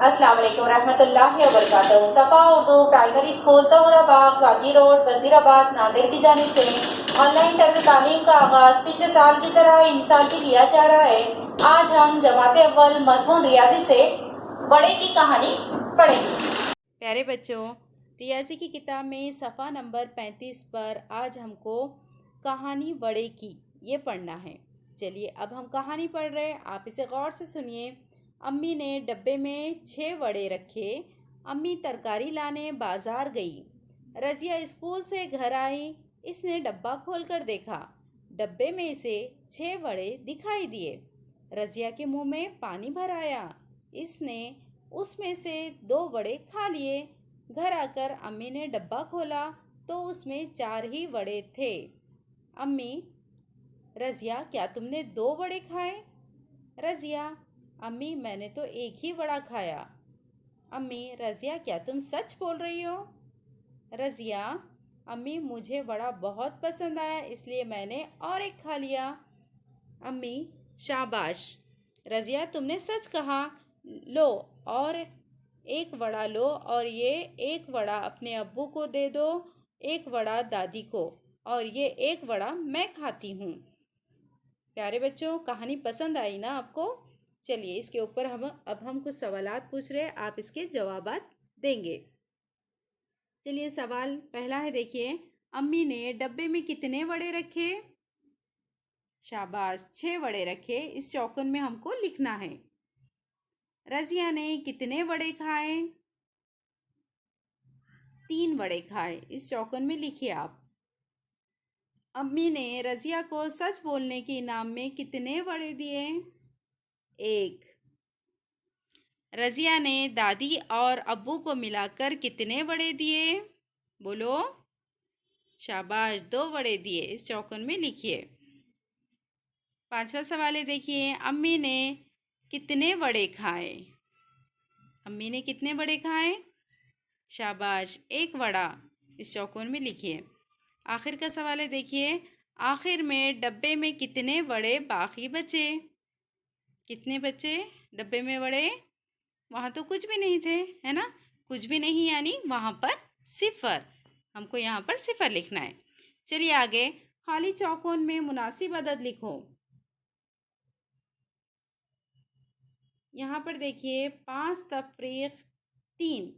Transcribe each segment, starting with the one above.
अस्सलाम वालेकुम रहमतुल्लाहि व बरकातहू। सफ़ा उर्दू प्राइमरी स्कूल तोहराबाग गागी रोड वजीराबाद नांदेड़ की जानिब से ऑनलाइन तर्ज तालीम का आगाज पिछले साल की तरह इन साल भी किया जा रहा है। आज हम जमात अव्वल मज़मून रियाजी से बड़े की कहानी पढ़ेंगे। प्यारे बच्चों, रियाजी की किताब में सफ़ा नंबर 35 पर आज हमको कहानी बड़े की ये पढ़ना है। चलिए अब हम कहानी पढ़ रहे हैं, आप इसे गौर से सुनिए। अम्मी ने डब्बे में 6 वड़े रखे। अम्मी तरकारी लाने बाजार गई। रजिया स्कूल से घर आई। इसने डब्बा खोलकर देखा। डब्बे में इसे 6 वड़े दिखाई दिए। रजिया के मुंह में पानी भर आया। इसने उसमें से 2 वड़े खा लिए। घर आकर अम्मी ने डब्बा खोला तो उसमें 4 ही वड़े थे। अम्मी: रजिया, क्या तुमने 2 वड़े खाए? रजिया: अम्मी, मैंने तो 1 ही वड़ा खाया। अम्मी: रजिया, क्या तुम सच बोल रही हो? रजिया: अम्मी, मुझे वड़ा बहुत पसंद आया इसलिए मैंने और 1 खा लिया। अम्मी: शाबाश रजिया, तुमने सच कहा। लो और 1 वड़ा लो और ये 1 वड़ा अपने अब्बू को दे दो, 1 वड़ा दादी को और ये 1 वड़ा मैं खाती हूँ। प्यारे बच्चों, कहानी पसंद आई ना आपको? चलिए इसके ऊपर हम कुछ सवालात पूछ रहे हैं, आप इसके जवाबात देंगे। चलिए सवाल पहला है, देखिए। अम्मी ने डब्बे में कितने वड़े रखे? शाबाश, 6 वड़े रखे। इस चौकन में हमको लिखना है। रजिया ने कितने वड़े खाए? 3 वड़े खाए। इस चौकन में लिखिए आप। अम्मी ने रजिया को सच बोलने के इनाम में कितने वड़े दिए? 1। रजिया ने दादी और अब्बू को मिलाकर कितने वड़े दिए? बोलो। शाबाश, 2 वड़े दिए। इस चौकन में लिखिए। 5वां सवाल है, देखिए। अम्मी ने कितने वड़े खाए? अम्मी ने कितने वड़े खाए? शाबाश, 1 वड़ा। इस चौकोन में लिखिए। आखिर का सवाल है, देखिए। आखिर में डब्बे में कितने वड़े बाकी बचे? कितने बचे डब्बे में वड़े? वहाँ तो कुछ भी नहीं थे, है ना? कुछ भी नहीं यानी वहाँ पर 0। हमको यहाँ पर 0 लिखना है। चलिए आगे, खाली चौकोन में मुनासिब अदद लिखो। यहाँ पर देखिए 5 तफरीक 3।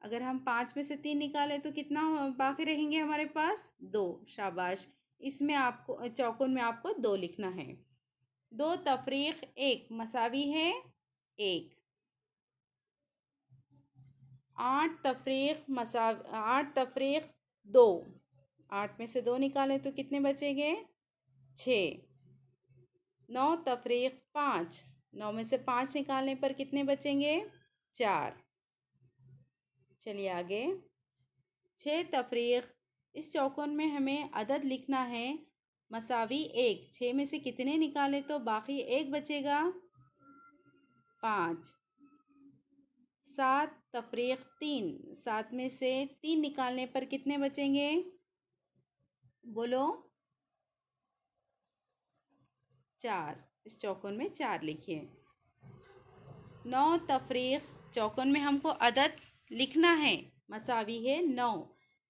अगर हम 5 में से 3 निकालें तो कितना बाकी रहेंगे हमारे पास? 2। शाबाश, इसमें आपको चौकोन में आपको 2 लिखना है। 2 तफरीक 1 मसावी है 1। 8 तफरीक 2। 8 में से 2 निकालें तो कितने बचेंगे? 6। 9 तफरीक 5। 9 में से 5 निकालने पर कितने बचेंगे? 4। चलिए आगे, 6 तफरीक, इस चौकोन में हमें अदद लिखना है मसावी 1। 6 में से कितने निकालें तो बाकी 1 बचेगा? 5। 7 तफरीक 3। 7 में से 3 निकालने पर कितने बचेंगे? बोलो। 4। इस चौकोन में 4 लिखिए। 9 तफरीक, चौकोन में हमको अदद लिखना है मसावी है 9।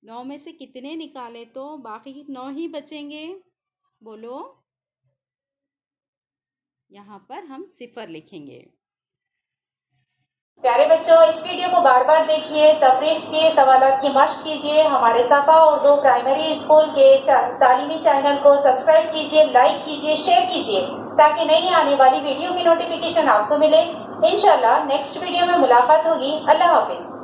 9 में से कितने निकाले तो बाकी 9 ही बचेंगे? बोलो। यहाँ पर हम 0 लिखेंगे। प्यारे बच्चों, इस वीडियो को बार बार देखिए, तफरीक के सवालात की मश्क कीजिए। हमारे सफ़ा उर्दू प्राइमरी स्कूल के तालीमी चैनल को सब्सक्राइब कीजिए, लाइक कीजिए, शेयर कीजिए ताकि नई आने वाली वीडियो की नोटिफिकेशन आपको मिले। इंशाल्लाह नेक्स्ट वीडियो में मुलाकात होगी। अल्लाह हाफिज।